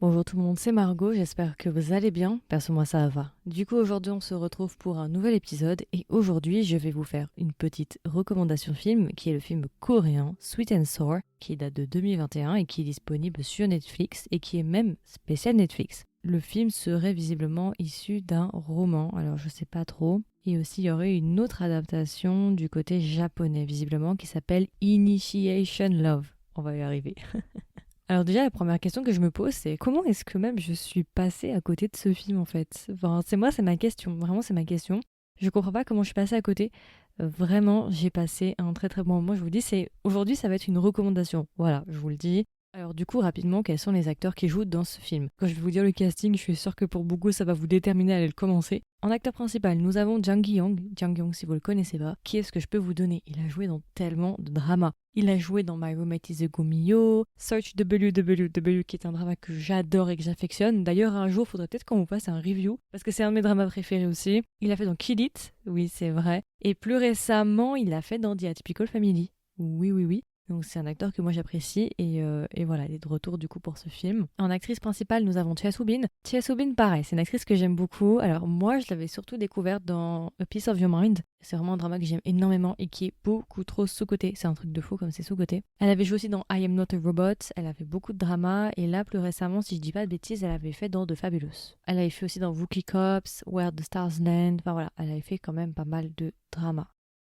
Bonjour tout le monde, c'est Margot, j'espère que vous allez bien. Perso, moi ça va. Du coup, aujourd'hui, on se retrouve pour un nouvel épisode et aujourd'hui, je vais vous faire une petite recommandation film qui est le film coréen Sweet and Sour qui date de 2021 et qui est disponible sur Netflix et qui est même spécial Netflix. Le film serait visiblement issu d'un roman, alors je sais pas trop. Et aussi, il y aurait une autre adaptation du côté japonais, visiblement, qui s'appelle Initiation Love. On va y arriver. Alors déjà, la première question que je me pose, c'est comment est-ce que même je suis passée à côté de ce film en fait. Enfin, c'est ma question. Vraiment, c'est ma question. Je comprends pas comment je suis passée à côté. Vraiment, j'ai passé un très très bon moment. Je vous dis, c'est aujourd'hui, ça va être une recommandation. Voilà, je vous le dis. Alors du coup, rapidement, quels sont les acteurs qui jouent dans ce film? Quand je vais vous dire le casting, je suis sûre que pour beaucoup, ça va vous déterminer à aller le commencer. En acteur principal, nous avons Jang Gi-young. Jang Gi-young, si vous le connaissez pas, qui est-ce que je peux vous donner? Il a joué dans tellement de dramas. Il a joué dans My Roommate is a Gomio, Search WWW, qui est un drama que j'adore et que j'affectionne. D'ailleurs, un jour, il faudrait peut-être qu'on vous fasse un review, parce que c'est un de mes dramas préférés aussi. Il a fait dans Kill It, oui, c'est vrai. Et plus récemment, il a fait dans The Atypical Family. Oui, oui, oui. Donc c'est un acteur que moi j'apprécie et voilà, il est de retour du coup pour ce film. En actrice principale, nous avons Choi Soo-bin. Choi Soo-bin, pareil, c'est une actrice que j'aime beaucoup. Alors moi, je l'avais surtout découverte dans A Piece of Your Mind. C'est vraiment un drama que j'aime énormément et qui est beaucoup trop sous-coté. C'est un truc de fou comme c'est sous-coté. Elle avait joué aussi dans I Am Not a Robot. Elle a fait beaucoup de dramas et là, plus récemment, si je dis pas de bêtises, elle avait fait dans The Fabulous. Elle avait fait aussi dans Rookie Cops, Where the Stars Land. Enfin voilà, elle avait fait quand même pas mal de dramas.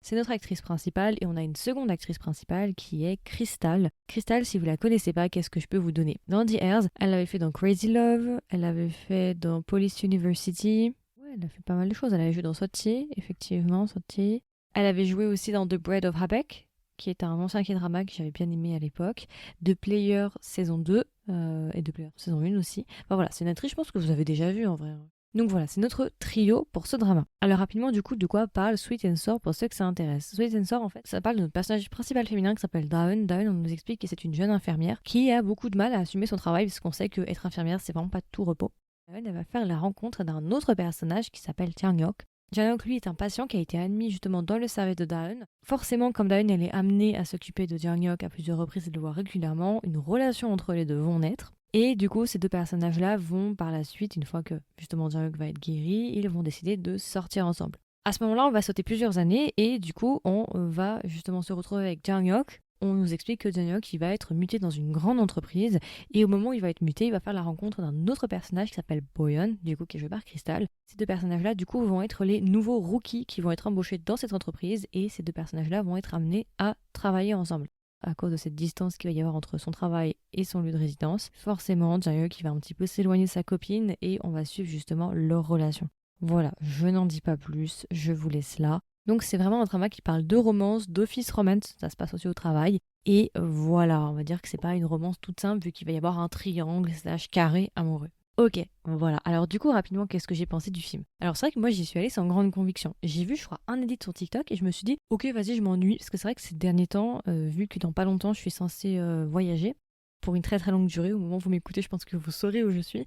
C'est notre actrice principale et on a une seconde actrice principale qui est Crystal. Crystal, si vous la connaissez pas, qu'est-ce que je peux vous donner? Dans The Heirs, elle l'avait fait dans Crazy Love, elle l'avait fait dans Police University. Ouais, elle a fait pas mal de choses. Elle avait joué dans Soti, effectivement, Soti. Elle avait joué aussi dans The Bread of Habeck, qui est un ancien K-drama que j'avais bien aimé à l'époque. The Player saison 2 et The Player saison 1 aussi. Enfin voilà, c'est une actrice, je pense que vous avez déjà vu en vrai. Donc voilà, c'est notre trio pour ce drama. Alors rapidement, du coup, de quoi parle Sweet and Sour pour ceux que ça intéresse? Sweet and Sour, en fait, ça parle de notre personnage principal féminin qui s'appelle Daeun. Daeun, on nous explique que c'est une jeune infirmière qui a beaucoup de mal à assumer son travail parce qu'on sait qu'être infirmière, c'est vraiment pas tout repos. Daeun, elle va faire la rencontre d'un autre personnage qui s'appelle Jang-hyuk. Jang-hyuk, lui, est un patient qui a été admis justement dans le service de Daeun. Forcément, comme Daeun, elle est amenée à s'occuper de Jang-hyuk à plusieurs reprises et de le voir régulièrement, une relation entre les deux vont naître. Et du coup, ces deux personnages-là vont par la suite, une fois que justement Jang-hyuk va être guéri, ils vont décider de sortir ensemble. À ce moment-là, on va sauter plusieurs années et du coup, on va justement se retrouver avec Jang-hyuk. On nous explique que Jang-hyuk, il va être muté dans une grande entreprise et au moment où il va être muté, il va faire la rencontre d'un autre personnage qui s'appelle Boyeon, du coup qui est joué par Crystal. Ces deux personnages-là, du coup, vont être les nouveaux rookies qui vont être embauchés dans cette entreprise et ces deux personnages-là vont être amenés à travailler ensemble à cause de cette distance qu'il va y avoir entre son travail et son lieu de résidence. Forcément, Jang-hyuk qui va un petit peu s'éloigner de sa copine et on va suivre justement leur relation. Voilà, je n'en dis pas plus, je vous laisse là. Donc c'est vraiment un drama qui parle de romance, d'office romance, ça se passe aussi au travail. Et voilà, on va dire que c'est pas une romance toute simple vu qu'il va y avoir un triangle slash carré amoureux. Ok, voilà. Alors du coup, rapidement, qu'est-ce que j'ai pensé du film? Alors c'est vrai que moi j'y suis allée sans grande conviction. J'ai vu, je crois, un edit sur TikTok et je me suis dit, ok, vas-y, je m'ennuie. Parce que c'est vrai que ces derniers temps, vu que dans pas longtemps je suis censée voyager pour une très très longue durée, au moment où vous m'écoutez, je pense que vous saurez où je suis.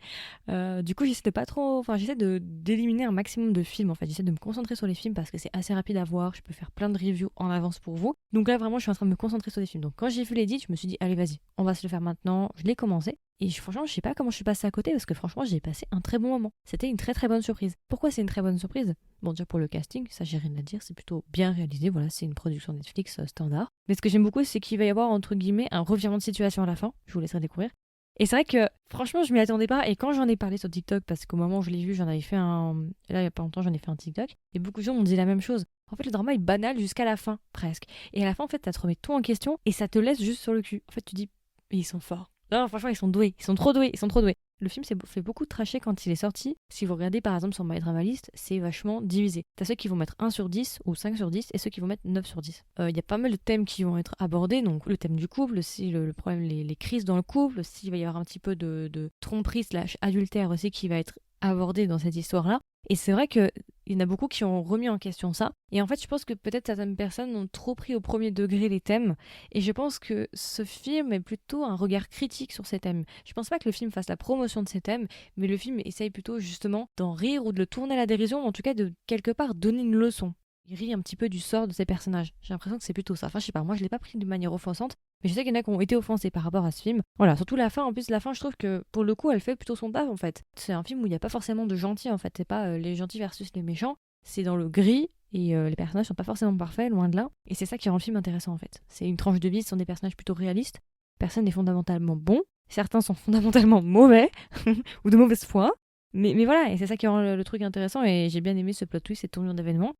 Du coup, j'essaie de pas trop, enfin j'essaie d'éliminer un maximum de films. En fait, j'essaie de me concentrer sur les films parce que c'est assez rapide à voir. Je peux faire plein de reviews en avance pour vous. Donc là, vraiment, je suis en train de me concentrer sur les films. Donc quand j'ai vu l'edit, je me suis dit, allez, vas-y, on va se le faire maintenant. Je l'ai commencé. Et franchement, je sais pas comment je suis passée à côté parce que franchement, j'ai passé un très bon moment. C'était une très très bonne surprise. Pourquoi c'est une très bonne surprise? Bon, déjà pour le casting, ça j'ai rien à dire, c'est plutôt bien réalisé. Voilà, c'est une production Netflix standard. Mais ce que j'aime beaucoup, c'est qu'il va y avoir entre guillemets un revirement de situation à la fin. Je vous laisserai découvrir. Et c'est vrai que franchement, je m'y attendais pas. Et quand j'en ai parlé sur TikTok, parce qu'au moment où je l'ai vu, j'en avais fait un. Là, il y a pas longtemps, j'en ai fait un TikTok. Et beaucoup de gens m'ont dit la même chose. En fait, le drama est banal jusqu'à la fin, presque. Et à la fin, en fait, ça te remet tout en question et ça te laisse juste sur le cul. En fait, tu dis, ils sont forts. Non, franchement, ils sont doués. Ils sont trop doués. Ils sont trop doués. Le film s'est fait beaucoup trasher quand il est sorti. Si vous regardez par exemple sur My Dramalist, c'est vachement divisé. T'as ceux qui vont mettre 1 sur 10 ou 5 sur 10 et ceux qui vont mettre 9 sur 10. Il y a pas mal de thèmes qui vont être abordés, donc le thème du couple, si le problème, les crises dans le couple, s'il va y avoir un petit peu de tromperie slash adultère aussi qui va être abordé dans cette histoire-là. Et c'est vrai qu'il y en a beaucoup qui ont remis en question ça. Et en fait, je pense que peut-être certaines personnes ont trop pris au premier degré les thèmes. Et je pense que ce film est plutôt un regard critique sur ces thèmes. Je pense pas que le film fasse la promotion de ces thèmes, mais le film essaye plutôt justement d'en rire ou de le tourner à la dérision, ou en tout cas de quelque part donner une leçon. il rit un petit peu du sort de ces personnages. J'ai l'impression que c'est plutôt ça. Enfin, je sais pas, moi je l'ai pas pris de manière offensante, mais je sais qu'il y en a qui ont été offensés par rapport à ce film. Voilà, surtout la fin. En plus, la fin, je trouve que pour le coup, elle fait plutôt son taf en fait. C'est un film où il n'y a pas forcément de gentils en fait. C'est pas les gentils versus les méchants. C'est dans le gris et les personnages sont pas forcément parfaits, loin de là. Et c'est ça qui rend le film intéressant en fait. C'est une tranche de vie, ce sont des personnages plutôt réalistes. Personne n'est fondamentalement bon. Certains sont fondamentalement mauvais ou de mauvaise foi. Mais voilà, et c'est ça qui rend le truc intéressant. Et j'ai bien aimé ce plot twist, cette tournure d'événements.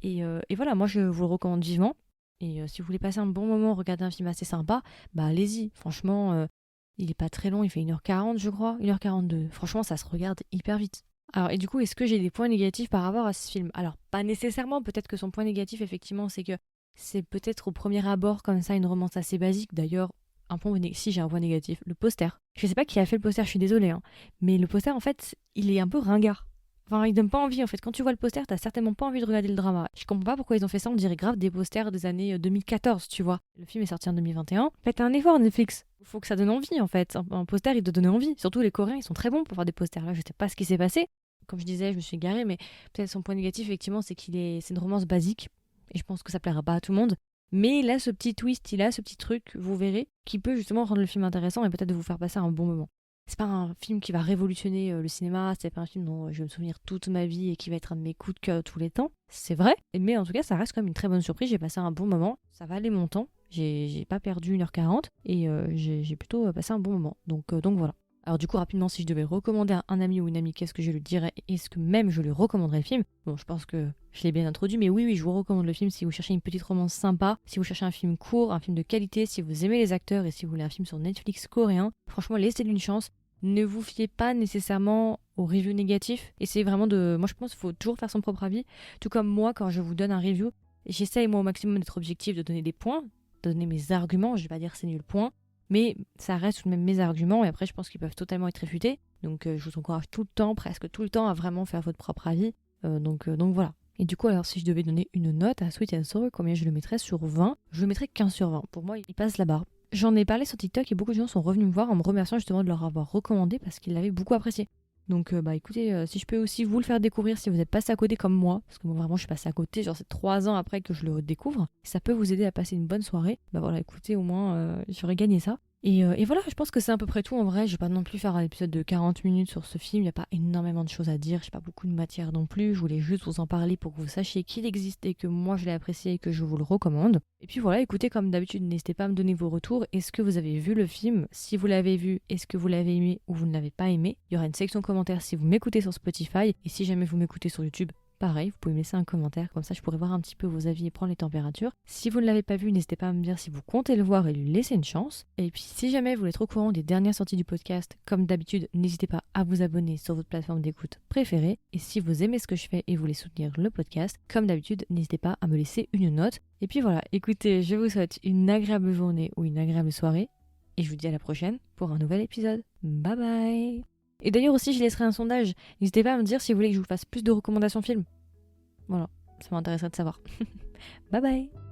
Et voilà, moi je vous le recommande vivement. Et si vous voulez passer un bon moment, regarder un film assez sympa, bah allez-y. Franchement, il est pas très long, il fait 1h40 je crois, 1h42. Franchement, ça se regarde hyper vite. Alors, et du coup, est-ce que j'ai des points négatifs par rapport à ce film? Alors, pas nécessairement, peut-être que son point négatif, effectivement, c'est que c'est peut-être au premier abord comme ça une romance assez basique. D'ailleurs, si j'ai un point négatif, le poster. Je sais pas qui a fait le poster, je suis désolée, hein, mais le poster, en fait, il est un peu ringard. Enfin, il donne pas envie en fait. Quand tu vois le poster, t'as certainement pas envie de regarder le drama. Je comprends pas pourquoi ils ont fait ça. On dirait grave des posters des années 2014, tu vois. Le film est sorti en 2021. Faites un effort, Netflix. Il faut que ça donne envie en fait. Un poster, il doit donner envie. Surtout les Coréens, ils sont très bons pour faire des posters. Là, je sais pas ce qui s'est passé. Comme je disais, je me suis égarée, mais peut-être son point négatif, effectivement, c'est c'est une romance basique. Et je pense que ça plaira pas à tout le monde. Mais là, ce petit twist, il a ce petit truc, vous verrez, qui peut justement rendre le film intéressant et peut-être vous faire passer un bon moment. C'est pas un film qui va révolutionner le cinéma, c'est pas un film dont je vais me souvenir toute ma vie et qui va être un de mes coups de cœur tous les temps. C'est vrai, mais en tout cas, ça reste quand même une très bonne surprise. J'ai passé un bon moment, ça valait mon temps. J'ai pas perdu 1h40 et j'ai plutôt passé un bon moment. Donc voilà. Alors du coup, rapidement, si je devais recommander à un ami ou une amie, qu'est-ce que je lui dirais? Est-ce que même je lui recommanderais le film? Bon, je pense que je l'ai bien introduit, mais oui, je vous recommande le film si vous cherchez une petite romance sympa, si vous cherchez un film court, un film de qualité, si vous aimez les acteurs et si vous voulez un film sur Netflix coréen. Franchement, laissez-lui une chance. Ne vous fiez pas nécessairement aux reviews négatifs. Essayez vraiment de... Moi, je pense qu'il faut toujours faire son propre avis. Tout comme moi, quand je vous donne un review, j'essaye moi au maximum d'être objectif, de donner des points, de donner mes arguments. Je vais pas dire c'est nul point. Mais ça reste tout de même mes arguments et après je pense qu'ils peuvent totalement être réfutés. Donc je vous encourage tout le temps, presque tout le temps, à vraiment faire votre propre avis. Donc voilà. Et du coup, alors si je devais donner une note à Sweet and Sour, combien je le mettrais sur 20? Je le mettrais 15 sur 20. Pour moi, il passe la barre. J'en ai parlé sur TikTok et beaucoup de gens sont revenus me voir en me remerciant justement de leur avoir recommandé parce qu'ils l'avaient beaucoup apprécié. Donc bah écoutez, si je peux aussi vous le faire découvrir si vous êtes passé à côté comme moi, parce que moi vraiment je suis passée à côté, genre c'est 3 ans après que je le découvre, si ça peut vous aider à passer une bonne soirée, bah voilà écoutez au moins j'aurais gagné ça. Et voilà, je pense que c'est à peu près tout en vrai. Je vais pas non plus faire un épisode de 40 minutes sur ce film. Il n'y a pas énormément de choses à dire. J'ai pas beaucoup de matière non plus. Je voulais juste vous en parler pour que vous sachiez qu'il existe et que moi je l'ai apprécié et que je vous le recommande. Et puis voilà, écoutez, comme d'habitude, n'hésitez pas à me donner vos retours. Est-ce que vous avez vu le film? Si vous l'avez vu, est-ce que vous l'avez aimé ou vous ne l'avez pas aimé? Il y aura une section commentaires si vous m'écoutez sur Spotify. Et si jamais vous m'écoutez sur YouTube, pareil, vous pouvez me laisser un commentaire, comme ça je pourrais voir un petit peu vos avis et prendre les températures. Si vous ne l'avez pas vu, n'hésitez pas à me dire si vous comptez le voir et lui laisser une chance. Et puis si jamais vous voulez être au courant des dernières sorties du podcast, comme d'habitude, n'hésitez pas à vous abonner sur votre plateforme d'écoute préférée. Et si vous aimez ce que je fais et voulez soutenir le podcast, comme d'habitude, n'hésitez pas à me laisser une note. Et puis voilà, écoutez, je vous souhaite une agréable journée ou une agréable soirée. Et je vous dis à la prochaine pour un nouvel épisode. Bye bye! Et d'ailleurs aussi, je laisserai un sondage. N'hésitez pas à me dire si vous voulez que je vous fasse plus de recommandations films. Voilà, ça m'intéresserait de savoir. Bye bye!